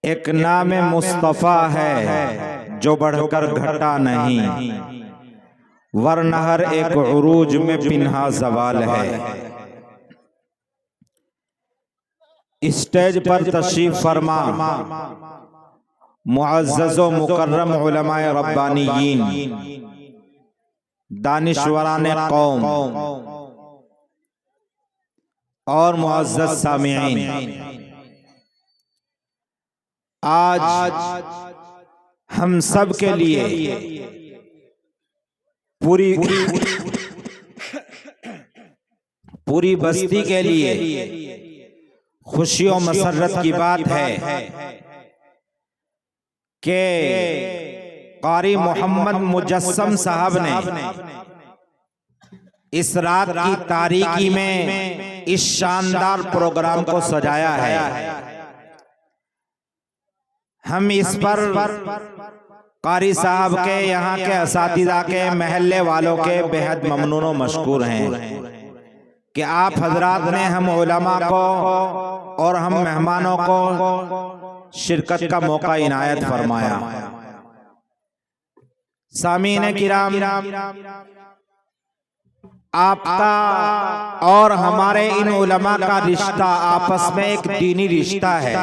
एक नाम मुस्तफ़ा है जो बढ़कर घटा नहीं, वरना हर एक उरूज में पिन्हा ज़वाल है। स्टेज पर तशरीफ फरमा मुअज़्ज़ज़ व मुकर्रम उलमाए रब्बानीयीन, दानिशवराने कौम और मुअज़्ज़ज़ सामिईन, आज हम सब के लिए पूरी बस्ती के लिए खुशी और मसरत की बात है कि कारी मोहम्मद मुजस्सम साहब ने इस रात की तारीकी में इस शानदार प्रोग्राम को सजाया है। हम इस पर कारी साहब के, यहाँ के असातिज़ा के, महल्ले वालों के बेहद ममनून व मशकूर हैं कि आप हजरात ने हम उलमा को और हम मेहमानों को शिरकत का मौका इनायत फरमाया। सामीन किराम, आपका और हमारे इन उलमा का रिश्ता आपस में एक दीनी रिश्ता है,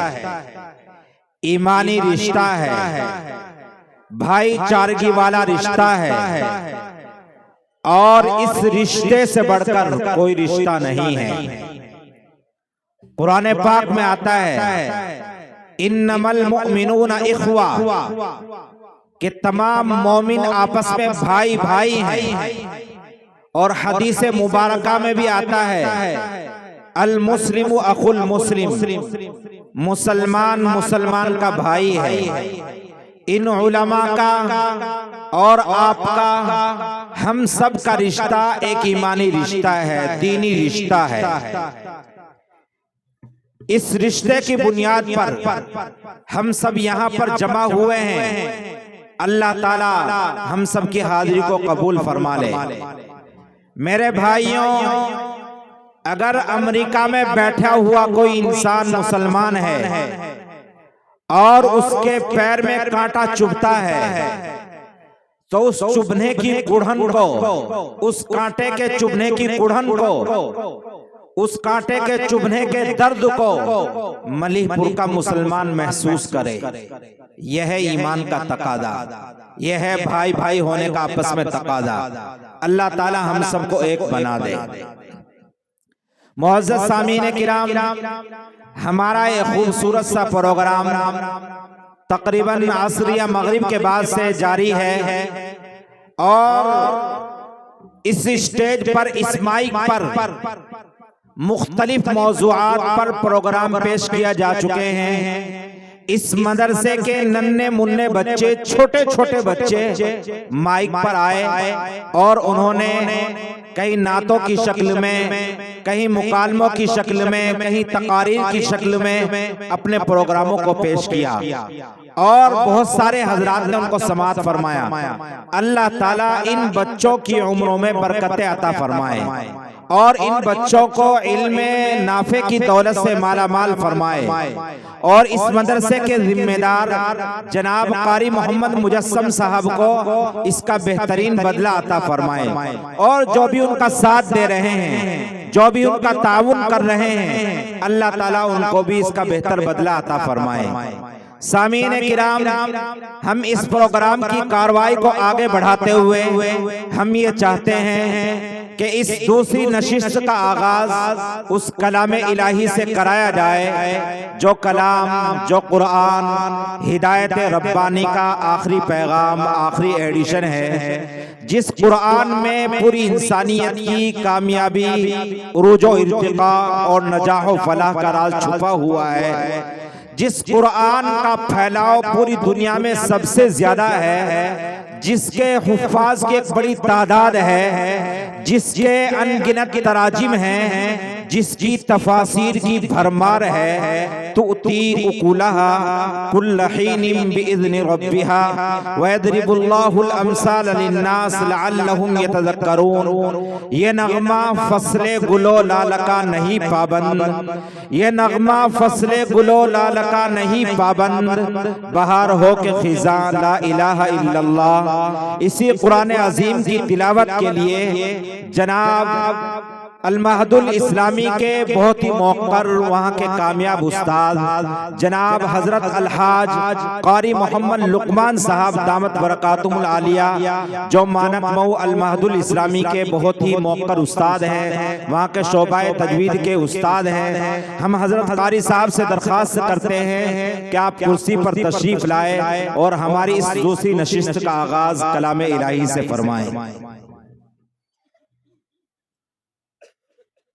ईमानी रिश्ता है, भाईचारगी वाला रिश्ता है और इस रिश्ते से बढ़कर कोई रिश्ता नहीं है। कुरान पाक में आता है इन्नमल मुअमिनूना इख्वा, कि तमाम मोमिन आपस में भाई भाई हैं। और हदीस मुबारका में भी आता है अल मुस्लिम अखुल मुस्लिम, मुसलमान मुसलमान का भाई है। इन उलमा का और आपका, हम सब का रिश्ता एक ईमानी रिश्ता है, दीनी रिश्ता है। इस रिश्ते की बुनियाद पर हम सब यहाँ पर जमा हुए हैं। अल्लाह ताला हम सब की हाजिरी को कबूल फरमा ले। मेरे भाइयों, अगर अमेरिका में बैठा हुआ कोई इंसान मुसलमान है और उसके पैर में कांटा चुभता है, तो उस चुभने की कुढ़न को, उस कांटे के चुभने की कुढ़न को, उस कांटे के चुभने के दर्द को मलीहपुर का मुसलमान महसूस करे। यह है ईमान का तकादा, यह है भाई भाई होने का आपस में तकादा। अल्लाह ताला हम सबको एक बना दे। मुअज़्ज़ज़ सामीन किराम, हमारा ये खूबसूरत सा प्रोग्राम तकरीबन असर या मगरिब के बाद से जारी है और इस स्टेज पर, इस माइक पर मुख्तलिफ मौज़ूआत पर प्रोग्राम पेश किया जा चुके हैं। इस मदरसे के नन्हे मुन्ने बच्चे, छोटे छोटे बच्चे माइक पर आए और उन्होंने कहीं नातों की शक्ल में, कहीं मुकालमों की शक्ल में, कहीं तकारीर की शक्ल में अपने प्रोग्रामों को पेश किया और बहुत सारे हजरात ने उनको समाअत फरमाया। अल्लाह ताला इन बच्चों की उम्रों में बरकतें अता फरमाए और इन बच्चों को इल्म नाफे की दौलत से मालामाल फरमाए और इस मदरसे के जिम्मेदार जनाब कारी मोहम्मद मुजस्सम साहब को इसका बेहतरीन बदला अता फरमाए और जो भी उनका साथ दे रहे हैं, जो भी उनका ताउन कर रहे हैं, अल्लाह ताला उनको भी इसका बेहतर बदला अता फरमाए। सामीन किराम, हम इस प्रोग्राम की कार्रवाई को आगे बढ़ाते हुए हम ये चाहते हैं कि इस दूसरी नशिस्त का आगाज उस कलाम इलाही से कराया जाए जो कलाम, जो कुरान हिदायत रब्बानी का आखिरी पैगाम, आखिरी एडिशन है, जिस कुरान में पूरी इंसानियत की कामयाबी, उरूजो इर्तिका और नजाह फलाह का राज छुपा हुआ है, जिस कुरान का फैलाव पूरी दुनिया में सबसे ज्यादा है, जिसके हुफ्फाज की एक बड़ी तादाद है, जिसके अनगिनत तराजिम हैं, जिसकी तफासीर की भरमार है, तुती उकुलहा कुल्ल हीनिन बिइज़्नि रब्बिहा व यदरिबुल्लाहुल अमसाल लिन्नास लअल्लहुम यतज़क्करून। ये नगमा फसले गुलो लाल का नहीं पाबंद, ये नगमा फसले गुलो लाल का नहीं पाबंद, बहार हो के खिज़ां ला इलाहा इल्लल्लाह। इसी कुरान अजीम की तिलावत के लिए जनाब अल-महदुल इस्लामी के बहुत ही मौक़र वहाँ के कामयाब उस्ताद जनाब हजरत अलहाज क़ारी मोहम्मद लुक़मान साहब दामत बरकातुहुल आलिया, जो मानक मऊ अल-महदुल इस्लामी के बहुत ही मौक़र उस्ताद हैं, वहाँ के शोबाए तजवीद के उस्ताद हैं। हम हजरत क़ारी साहब से दरख्वास्त करते हैं कि आप कुर्सी पर तशरीफ़ लाए और हमारी इस दूसरी नशिस्त का आगाज़ कलाम इलाही से फरमाएं।